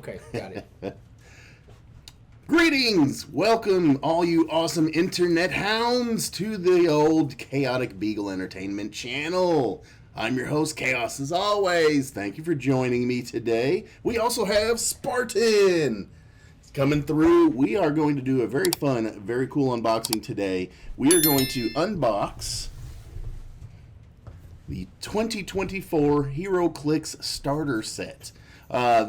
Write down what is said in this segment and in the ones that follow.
Okay, got it. Greetings! Welcome, all you awesome internet hounds, to the old Chaotic Beagle Entertainment channel. I'm your host, Chaos, as always. Thank you for joining me today. We also have Spartan coming through. We are going to do a very fun, very cool unboxing today. We are going to unbox the 2024 Heroclix starter set.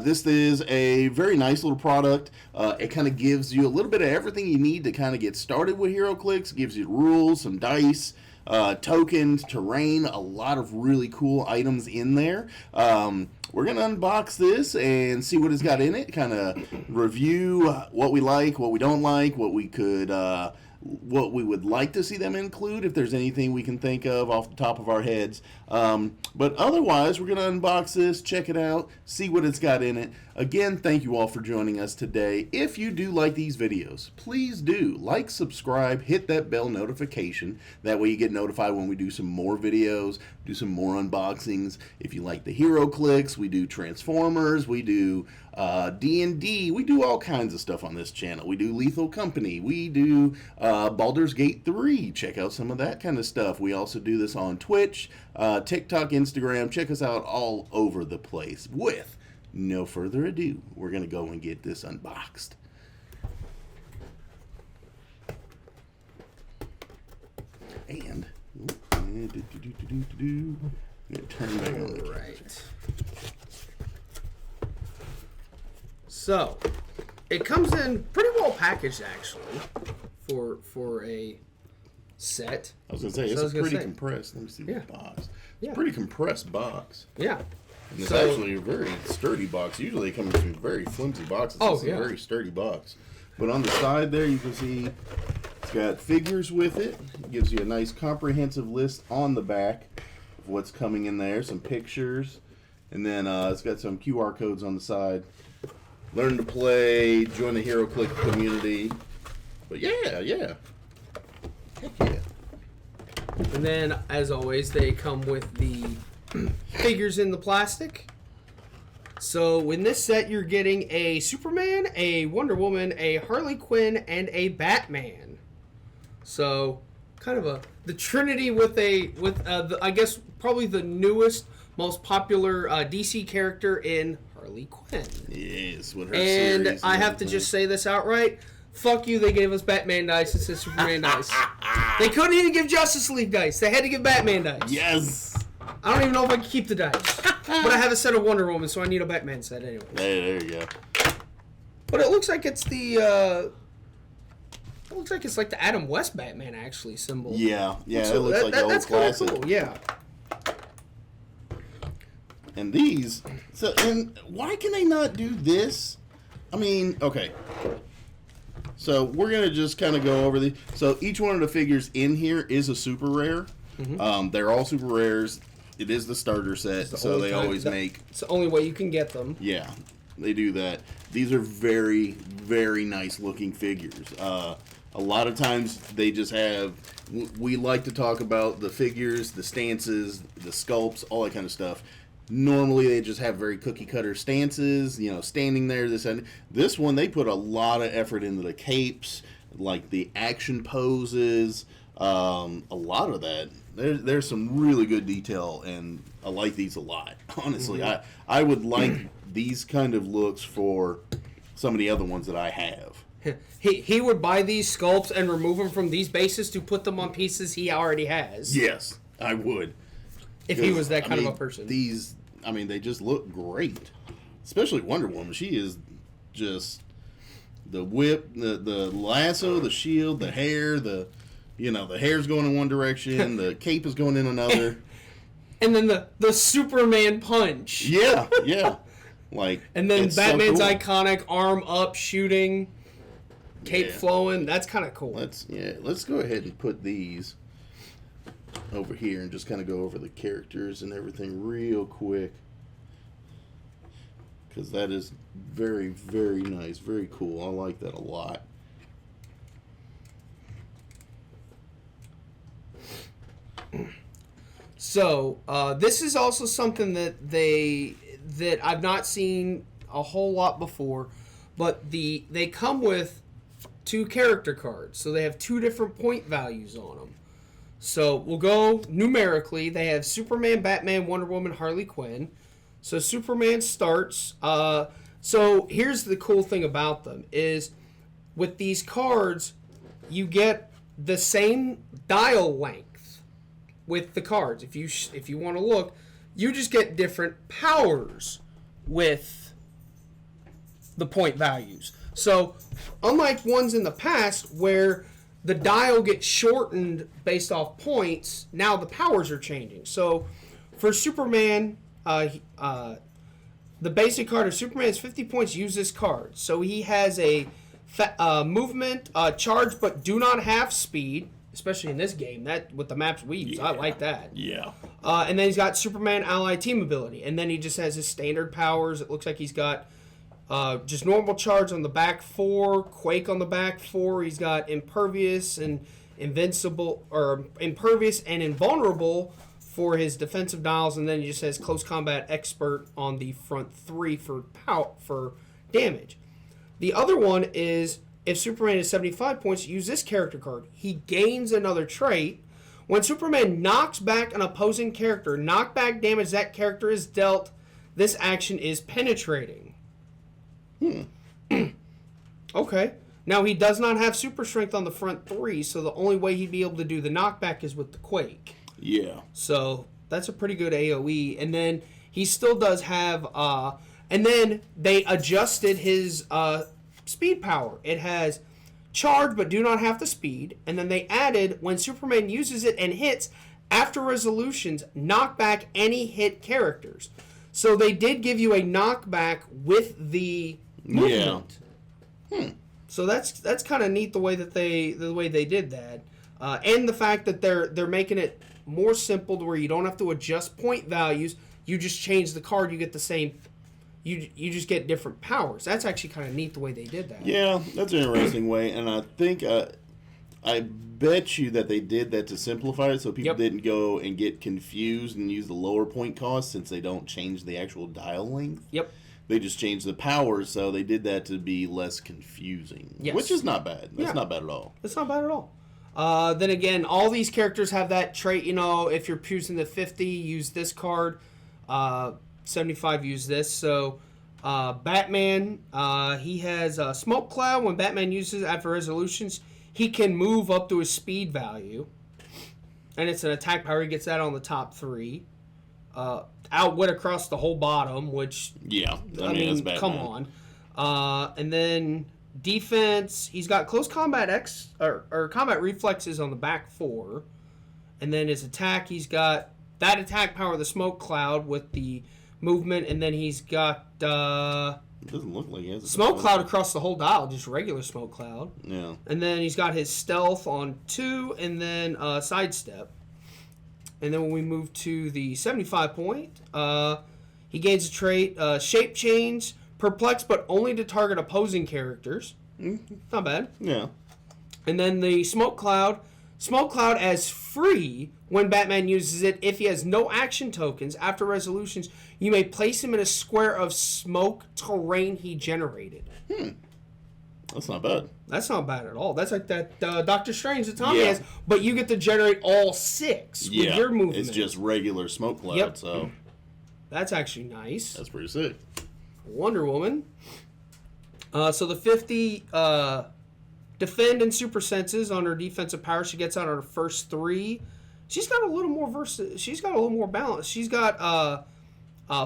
This is a very nice little product. It kind of gives you a little bit of everything you need to kind of get started with Heroclix. Gives you rules, some dice, tokens, terrain, a lot of really cool items in there. We're going to unbox this and see what it's got in it, kind of review what we like, what we don't like, what we could... what we would like to see them include, if there's anything we can think of off the top of our heads. But otherwise, we're going to unbox this, check it out, see what it's got in it. Again, thank you all for joining us today. If you do like these videos, please do like, subscribe, hit that bell notification. That way you get notified when we do some more videos, do some more unboxings. If you like the Heroclix, we do Transformers, we do D&D, we do all kinds of stuff on this channel. We do Lethal Company, we do Baldur's Gate 3. Check out some of that kind of stuff. We also do this on Twitch, TikTok, Instagram. Check us out all over the place. With no further ado, we're going to go and get this unboxed. And turn back on the Right. So, it comes in pretty well packaged, actually, for a set. I was going to say, it's pretty compressed. Let me see the box. It's a pretty compressed box. Yeah. And it's actually a very sturdy box. Usually it comes in very flimsy boxes. This is a very sturdy box. But on the side there, you can see it's got figures with it. It gives you a nice comprehensive list on the back of what's coming in there. Some pictures. And then it's got some QR codes on the side. Learn to play, join the Heroclix community. But yeah. Heck yeah. And then, as always, they come with the figures in the plastic. So in this set, you're getting a Superman, a Wonder Woman, a Harley Quinn, and a Batman. So kind of the Trinity with I guess probably the newest, most popular DC character in Harley Quinn. Yes, with her and series I have to just say this outright. Fuck you, they gave us Batman dice instead of Superman dice. They couldn't even give Justice League dice. They had to give Batman dice. Yes. I don't even know if I can keep the dice. But I have a set of Wonder Woman, so I need a Batman set anyway. There you go. But it looks like it's it looks like it's like the Adam West Batman, actually, symbol. Yeah, it looks like the old classic. Cool, yeah. And these, and why can they not do this? I mean, okay. So we're going to just kind of go over these. So each one of the figures in here is a super rare. Mm-hmm. They're all super rares. It is the starter set, so they always make... It's the only way you can get them. Yeah, they do that. These are very, very nice looking figures. A lot of times they just have... We like to talk about the figures, the stances, the sculpts, all that kind of stuff. Normally they just have very cookie cutter stances, standing there, this one, they put a lot of effort into the capes, like the action poses, a lot of that. There's some really good detail, and I like these a lot. Honestly, mm-hmm. I would like these kind of looks for some of the other ones that I have. He would buy these sculpts and remove them from these bases to put them on pieces he already has. Yes, I would. If he was that kind of a person. These, they just look great. Especially Wonder Woman. She is just the whip, the lasso, the shield, the hair, the hair's going in one direction, the cape is going in another. And then the Superman punch. Yeah. And then Batman's so cool. Iconic arm up shooting, cape flowing. That's kind of cool. Let's go ahead and put these over here and just kind of go over the characters and everything real quick, because that is very, very nice, very cool. I like that a lot. So this is also something that I've not seen a whole lot before, but they come with 2 character cards, so they have 2 different point values on them. So we'll go numerically. They have Superman, Batman, Wonder Woman, Harley Quinn. So Superman starts. So here's the cool thing about them is with these cards, you get the same dial length with the cards. If you want to look, you just get different powers with the point values. So unlike ones in the past where the dial gets shortened based off points, now the powers are changing. So for Superman, the basic card of Superman is 50 points. Use this card. So he has a movement, charge, but do not have speed, especially in this game. That with the maps we use, I like that. Yeah. And then he's got Superman ally team ability, and then he just has his standard powers. It looks like he's got just normal charge on the back 4, Quake on the back 4. He's got impervious and invincible, or impervious and invulnerable for his defensive dials, and then he just has close combat expert on the front 3 for damage. The other one is if Superman is 75 points, use this character card. He gains another trait. When Superman knocks back an opposing character, knockback damage that character is dealt. This action is penetrating. Okay. Now, he does not have super strength on the front 3, so the only way he'd be able to do the knockback is with the Quake. Yeah. So, that's a pretty good AoE. And then he still does have... and then they adjusted his speed power. It has charge, but do not have the speed. And then they added, when Superman uses it and hits, after resolutions, knock back any hit characters. So they did give you a knockback with the movement. Yeah. So that's kind of neat the way they did that, and the fact that they're making it more simple to where you don't have to adjust point values. You just change the card, you get the same. You just get different powers. That's actually kind of neat the way they did that. Yeah, that's an interesting way, and I think I bet you that they did that to simplify it so people didn't go and get confused and use the lower point cost since they don't change the actual dial length. Yep. They just changed the powers, so they did that to be less confusing. Yes. Which is not bad. That's not bad at all. It's not bad at all. Then again, all these characters have that trait, if you're choosing the 50, use this card. 75, use this. So, Batman, he has a smoke cloud. When Batman uses it after resolutions, he can move up to his speed value. And it's an attack power. He gets that on the top 3. Outwit across the whole bottom, which... Yeah, I mean that's bad. Come on. And then defense, he's got close combat or combat reflexes on the back 4. And then his attack, he's got that attack power, the smoke cloud with the movement, and then he's got... it doesn't look like he has a smoke cloud across the whole dial, just regular smoke cloud. Yeah. And then he's got his stealth on 2, and then sidestep. And then when we move to the 75 point, he gains a trait, shape change, perplex, but only to target opposing characters. Not bad. Yeah. And then the smoke cloud as free when Batman uses it. If he has no action tokens after resolutions, you may place him in a square of smoke terrain he generated. That's not bad. That's not bad at all. That's like that Doctor Strange that Tommy has, but you get to generate all 6 with your movement. It's just regular smoke cloud, so... That's actually nice. That's pretty sick. Wonder Woman. So the 50 defend and super senses on her defensive power. She gets out on her first 3. She's got a little more She's got a little more balance. She's got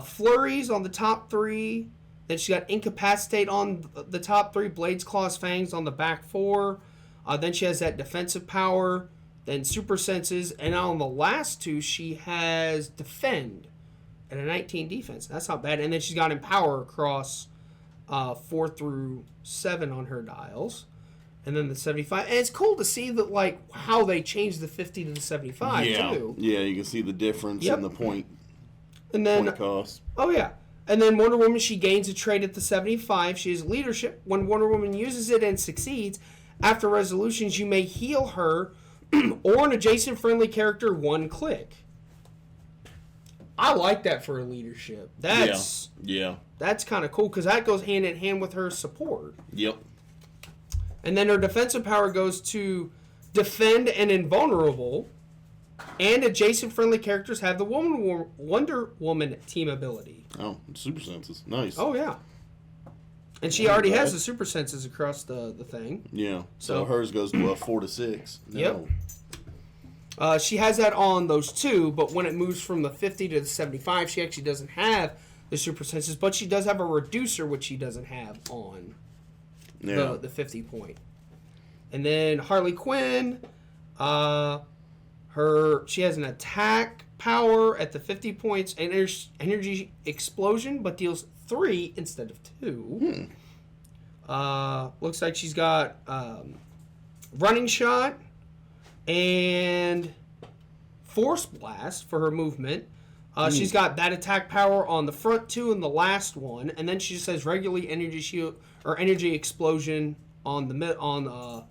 flurries on the top 3. Then she's got incapacitate on the top 3. Blades, claws, fangs on the back 4. Then she has that defensive power. Then super senses, and on the last 2 she has defend and a 19 defense. That's not bad. And then she's got empower across 4 through 7 on her dials. And then the 75. And it's cool to see that, like, how they changed the 50 to the 75, too. Yeah, you can see the difference in the point cost. Oh, yeah. And then Wonder Woman, she gains a trait at the 75. She has leadership. When Wonder Woman uses it and succeeds, after resolutions, you may heal her or an adjacent friendly character 1 click. I like that for a leadership. That's that's kind of cool because that goes hand in hand with her support. Yep. And then her defensive power goes to defend and invulnerable, and adjacent friendly characters have the Wonder Woman team ability. Oh, super senses. Nice. Oh, yeah. And she already has the super senses across the thing. Yeah. So hers goes to a 4 to 6. No. Yep. She has that on those two, but when it moves from the 50 to the 75, she actually doesn't have the super senses, but she does have a reducer, which she doesn't have on the 50 point. And then Harley Quinn, she has an attack power at the 50 points and energy explosion, but deals 3 instead of 2. Looks like she's got running shot and force blast for her movement. She's got that attack power on the front 2 and the last one, and then she just has regularly energy shield or energy explosion on the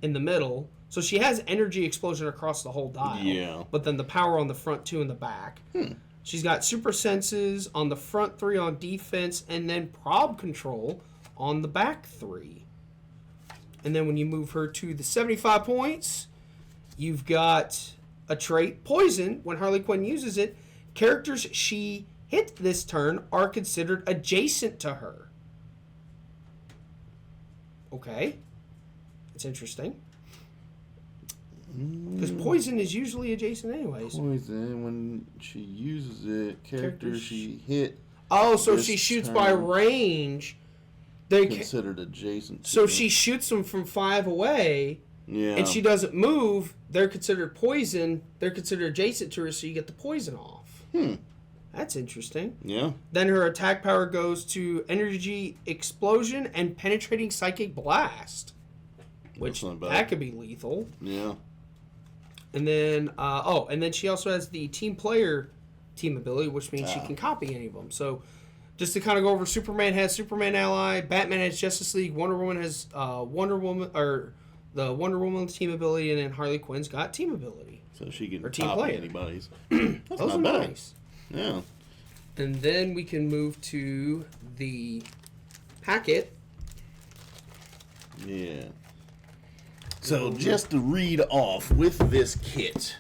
in the middle. So she has energy explosion across the whole dial. Yeah. But then the power on the front 2 and the back. She's got super senses on the front 3 on defense, and then prob control on the back 3. And then when you move her to the 75 points, you've got a trait, Poison. When Harley Quinn uses it, characters she hit this turn are considered adjacent to her. Okay. It's interesting. Because poison is usually adjacent anyways. Poison, when she uses it, characters she hit. Oh, so if she shoots by range, they considered adjacent. So if she shoots them from 5 away, and she doesn't move, they're considered poison. They're considered adjacent to her, so you get the poison off. That's interesting. Yeah. Then her attack power goes to energy explosion and penetrating psychic blast, which that could be lethal. Yeah. And then, and then she also has the team player team ability, which means she can copy any of them. So, just to kind of go over, Superman has Superman Ally, Batman has Justice League, Wonder Woman has the Wonder Woman team ability, and then Harley Quinn's got team ability. So she can team copy player. anybody's. That's Those not are bad. nice. Yeah. And then we can move to the packet. Yeah. So just to read off, with this kit,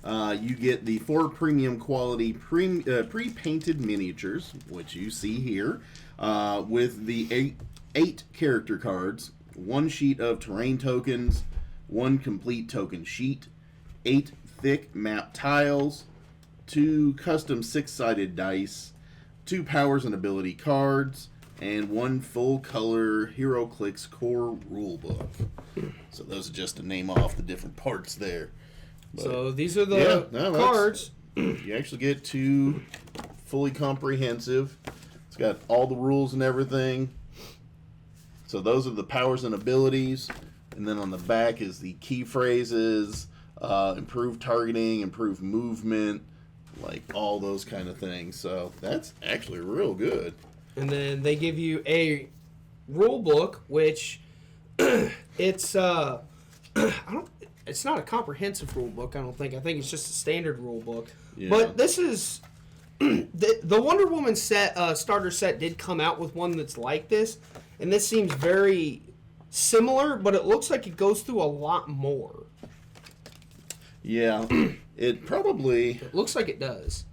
you get the 4 premium quality pre-painted miniatures, which you see here, with the 8 character cards, 1 sheet of terrain tokens, 1 complete token sheet, 8 thick map tiles, 2 custom 6-sided dice, 2 powers and ability cards, and 1 full-color Heroclix core rulebook. So those are just to name off the different parts there. But so these are the cards. You actually get 2 fully comprehensive. It's got all the rules and everything. So those are the powers and abilities. And then on the back is the key phrases, improved targeting, improved movement, like all those kind of things. So that's actually real good. And then they give you a rule book, which it's it's not a comprehensive rule book. I don't think. I think it's just a standard rule book. Yeah. But this is the Wonder Woman set starter set did come out with one that's like this, and this seems very similar, but it looks like it goes through a lot more. Yeah, it probably. It looks like it does.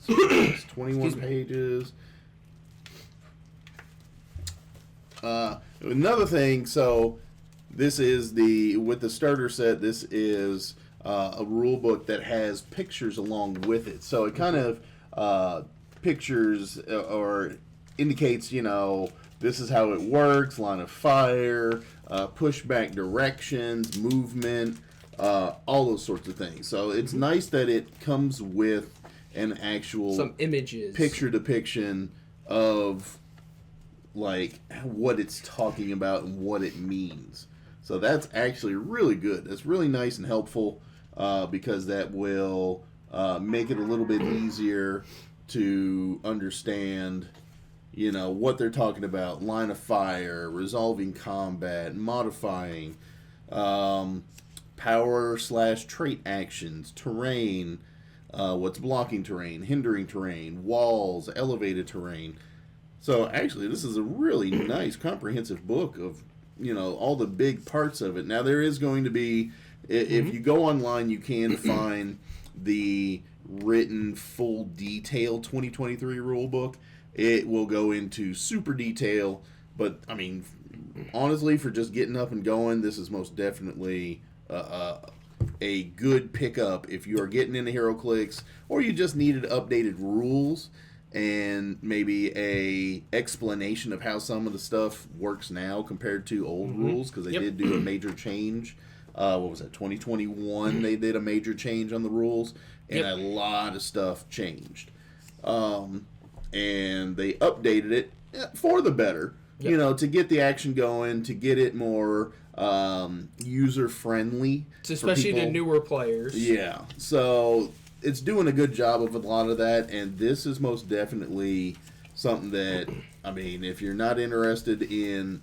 So it's 21 pages. Another thing, so this is with the starter set, this is a rule book that has pictures along with it. So it kind of pictures or indicates, this is how it works, line of fire, pushback directions, movement, all those sorts of things. So it's nice that it comes with an actual some images, picture depiction of like what it's talking about and what it means. So that's actually really good. That's really nice and helpful because that will make it a little bit easier to understand, what they're talking about. Line of fire, resolving combat, modifying, power/trait actions, terrain, what's blocking terrain, hindering terrain, walls, elevated terrain. So actually, this is a really nice, comprehensive book of all the big parts of it. Now there is going to be, if you go online, you can find the written full detail 2023 rule book. It will go into super detail, but I mean, honestly, for just getting up and going, this is most definitely a good pickup if you are getting into Heroclix, or you just needed updated rules and maybe a explanation of how some of the stuff works now compared to old rules, because they did do a major change. What was that, 2021? They did a major change on the rules, and a lot of stuff changed. And they updated it for the better, to get the action going, to get it more user-friendly. Especially to newer players. Yeah, so it's doing a good job of a lot of that, and this is most definitely something that, I mean, if you're not interested in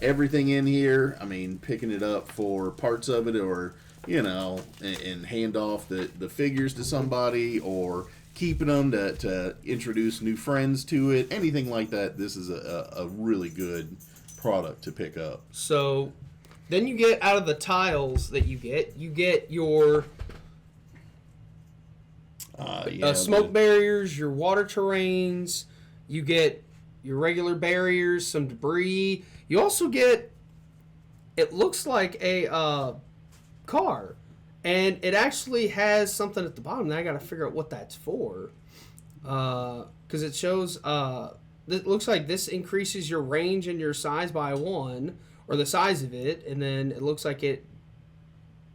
everything in here, I mean, picking it up for parts of it, or, and hand off the figures to somebody, or keeping them to introduce new friends to it, anything like that, this is a really good product to pick up. So then you get out of the tiles that you get your smoke barriers, your water terrains, you get your regular barriers, some debris. You also get, it looks like a car, and it actually has something at the bottom that I got to figure out what that's for, because it shows it looks like this increases your range and your size by 1, or the size of it, and then it looks like it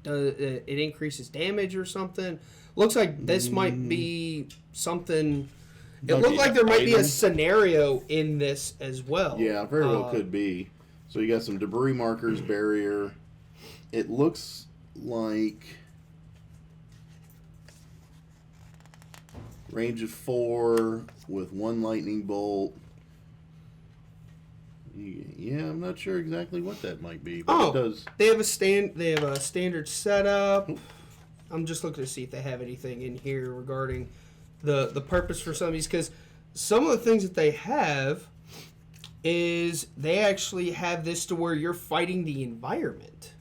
increases damage or something. Looks like this might be something. It looked like there might be a scenario in this as well. Yeah, very well could be. So you got some debris markers, barrier. It looks like range of 4 with 1 lightning bolt. Yeah, I'm not sure exactly what that might be, but it does. They have a standard setup. I'm just looking to see if they have anything in here regarding the purpose for some of these, because some of the things that they have is they actually have this to where you're fighting the environment,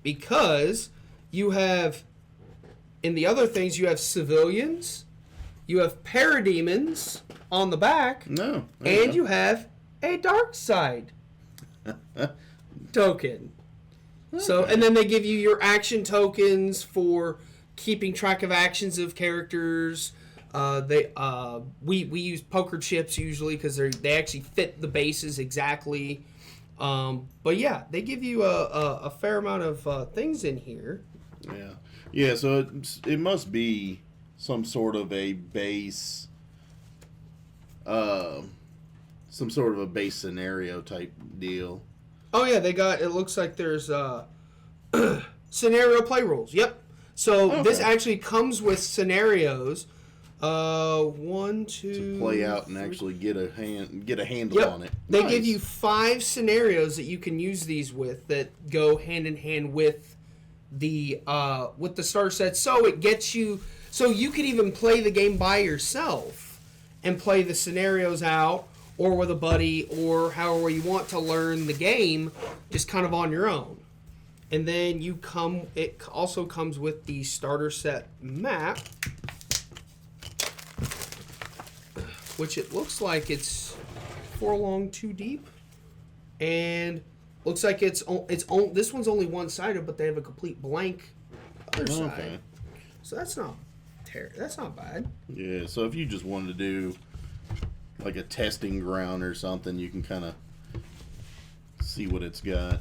because you have, in the other things, you have civilians, you have parademons on the back, and you have a dark side token. Okay. So, and then they give you your action tokens for keeping track of actions of characters. We use poker chips usually because they actually fit the bases exactly. But yeah, they give you a fair amount of things in here. Yeah. So it must be some sort of a base, some sort of a base scenario type deal. Oh yeah, they got. It looks like there's scenario play rules. Yep. So this actually comes with scenarios. 1, 2. To play out and actually get a handle on it. They give you 5 scenarios that you can use these with that go hand in hand with the starter set. So it gets you. So you could even play the game by yourself and play the scenarios out, or with a buddy, or however you want to learn the game, just kind of on your own. And then it also comes with the starter set map, which it looks like it's 4 long, 2 deep, and looks like this one's only one-sided, but they have a complete blank other side. So that's not bad. Yeah, so if you just wanted to do like a testing ground or something, you can kind of see what it's got.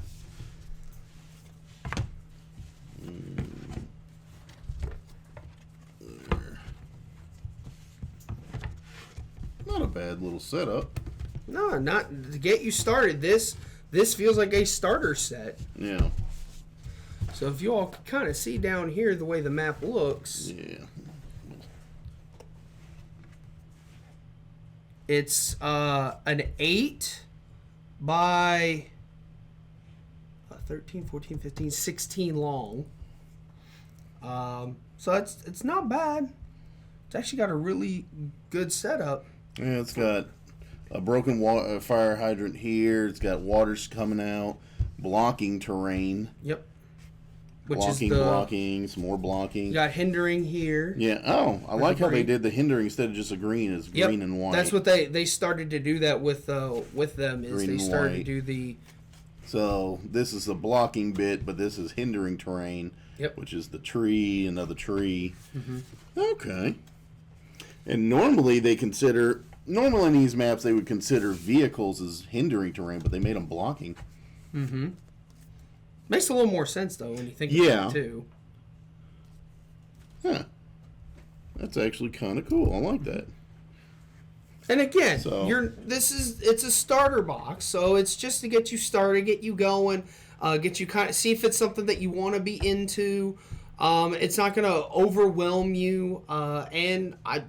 Not a bad little setup. No, not to get you started. This feels like a starter set. Yeah. So if you all can kind of see down here the way the map looks. Yeah. It's an 8 by 13, 14, 15, 16 long. So it's not bad. It's actually got a really good setup. Yeah, it's got a broken fire hydrant here. It's got waters coming out. Blocking terrain. Yep. Blocking, some more blocking. You got hindering here. Yeah. Oh, I like how they did the hindering instead of just a green. It's green and white. That's what they started to do that with them. Is Green they and started white. to do the. So this is the blocking bit, but this is hindering terrain. Yep. Which is the tree, another tree. Mm-hmm. Okay. And normally in these maps they would consider vehicles as hindering terrain, but they made them blocking. Mm-hmm. Makes a little more sense though when you think about it too. Huh. That's actually kind of cool. I like that. And again, it's a starter box, so it's just to get you started, get you going, get you kind of see if it's something that you want to be into. It's not going to overwhelm you, and I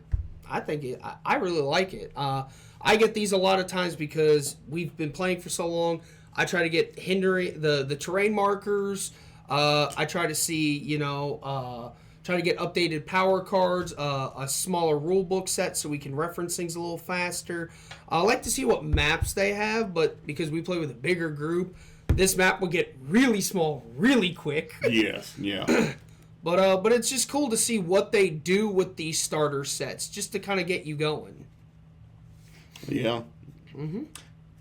think I really like it. I get these a lot of times because we've been playing for so long. I try to get hindering the terrain markers. I try to see, try to get updated power cards, a smaller rule book set so we can reference things a little faster. I like to see what maps they have, but because we play with a bigger group, this map will get really small really quick. Yes, yeah. But it's just cool to see what they do with these starter sets, just to kind of get you going. Yeah. Mm-hmm.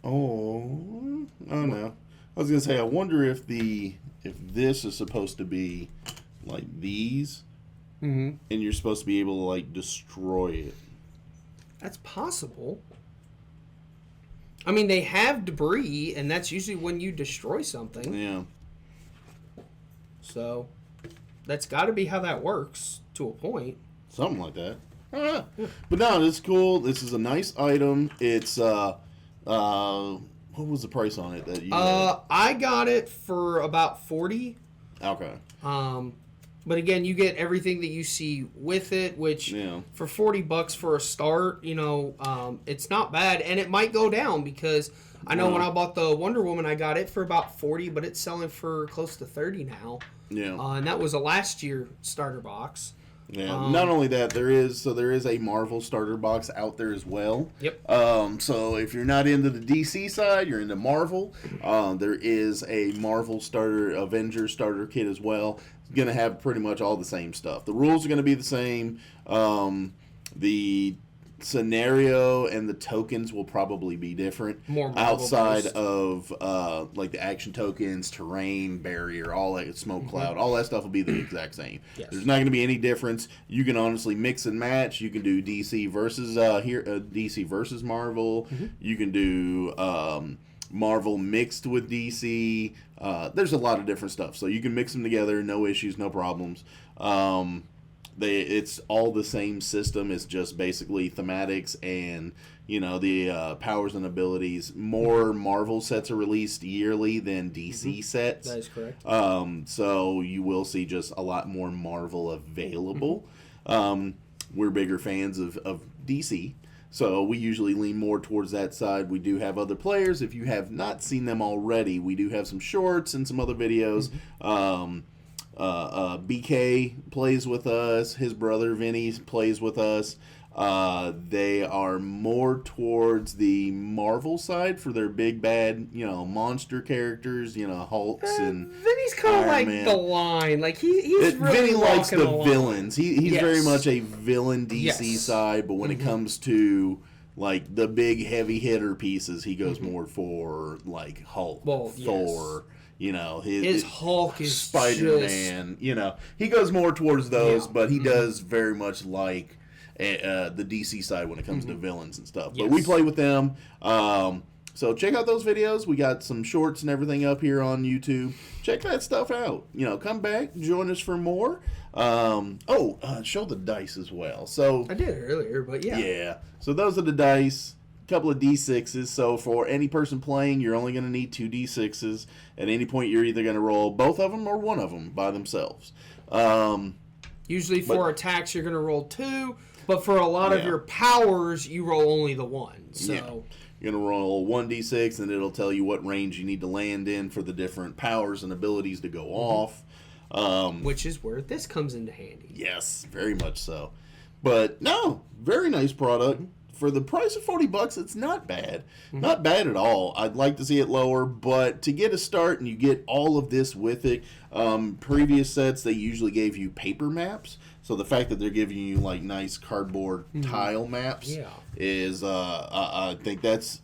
Oh, I don't know. I was gonna say, I wonder if this is supposed to be like these, and you're supposed to be able to like destroy it. That's possible. I mean, they have debris, and that's usually when you destroy something. Yeah. So, that's got to be how that works to a point. Something like that. Yeah. But no, it's cool. This is a nice item. It's what was the price on it that you? I got it for about $40. Okay. But again, you get everything that you see with it, which for $40 for a start, it's not bad, and it might go down because I know when I bought the Wonder Woman, I got it for about $40, but it's selling for close to $30 now. Yeah. And that was a last year starter box. Yeah. Not only that, there is a Marvel starter box out there as well. Yep. So if you're not into the DC side, you're into Marvel. There is a Marvel Avengers starter kit as well. It's gonna have pretty much all the same stuff. The rules are gonna be the same. The scenario and the tokens will probably be different. More outside of like the action tokens, terrain, barrier, all that, smoke cloud, all that stuff will be the exact same. Yes. There's not going to be any difference. You can honestly mix and match. You can do DC versus DC versus Marvel. You can do Marvel mixed with DC. There's a lot of different stuff, so you can mix them together. No issues, no problems. It's all the same system. It's just basically thematics and the powers and abilities. More Marvel sets are released yearly than DC sets. That is correct. So you will see just a lot more Marvel available. We're bigger fans of DC, so we usually lean more towards that side. We do have other players. If you have not seen them already, we do have some shorts and some other videos. BK plays with us. His brother Vinny plays with us. They are more towards the Marvel side for their big bad, monster characters, Hulks and Vinny's kind of like Man. the line. Like he's really Vinny likes the line. villains. He's Yes. very much a villain DC side, but when it comes to like the big heavy hitter pieces, he goes more for like Hulk, Thor. His Hulk is Spider-Man. He goes more towards those, but he does very much like the DC side when it comes to villains and stuff. But we play with them. So check out those videos. We got some shorts and everything up here on YouTube. Check that stuff out. Come back, join us for more. Show the dice as well. So I did it earlier, but yeah. Yeah. So those are the dice. Couple of D6s. So for any person playing, you're only going to need 2 D6s. At any point, you're either going to roll both of them or one of them by themselves. Usually for attacks, you're going to roll 2, but for a lot of your powers, you roll only the 1. So you're going to roll 1 D6, and it'll tell you what range you need to land in for the different powers and abilities to go off. Which is where this comes into handy. Yes, very much so. But no, very nice product. for the price of $40, it's not bad. Not bad at all. I'd like to see it lower, but to get a start and you get all of this with it, previous sets, they usually gave you paper maps. So the fact that they're giving you like nice cardboard tile maps is, I think that's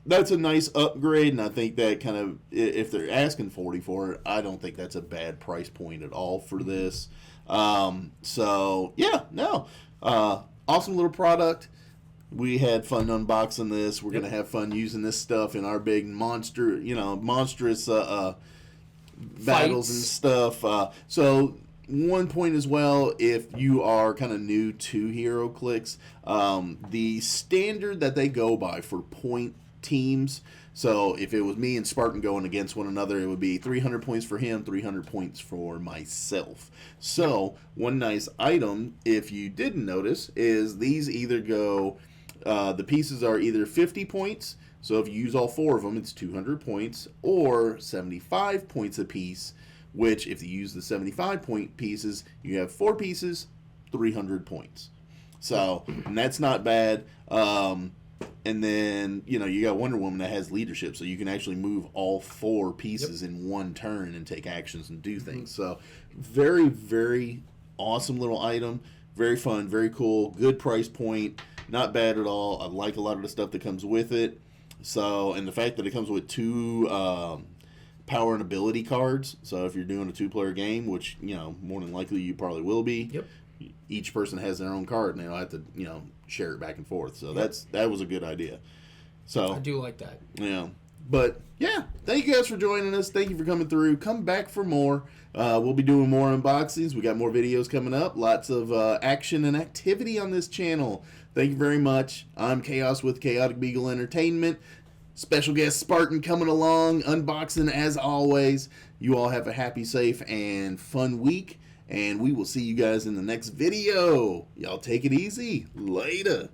a nice upgrade, and I think that kind of, if they're asking $40 for it, I don't think that's a bad price point at all for this. So yeah, no, awesome little product. We had fun unboxing this. We're gonna have fun using this stuff in our big monstrous battles and stuff. So one point as well, if you are kind of new to Heroclix, the standard that they go by for point teams. So if it was me and Spartan going against one another, it would be 300 points for him, 300 points for myself. So one nice item, if you didn't notice, is these either go, the pieces are either 50 points, so if you use all 4 of them, it's 200 points, or 75 points a piece, which if you use the 75 point pieces, you have 4 pieces, 300 points. So, and that's not bad. And then, you got Wonder Woman that has leadership, so you can actually move all 4 pieces in one turn and take actions and do things. So, very, very awesome little item. Very fun, very cool, good price point. Not bad at all. I like a lot of the stuff that comes with it. So, and the fact that it comes with 2 power and ability cards. So, if you're doing a 2-player game, which, more than likely you probably will be, each person has their own card, and they'll have to, share it back and forth. So that was a good idea. So I do like that. Yeah. But yeah, thank you guys for joining us. Thank you for coming through. Come back for more. We'll be doing more unboxings. We got more videos coming up. Lots of action and activity on this channel. Thank you very much. I'm Chaos with ChaoticBeagle Entertainment. Special guest Spartan coming along, unboxing as always. You all have a happy, safe, and fun week. And we will see you guys in the next video. Y'all take it easy. Later.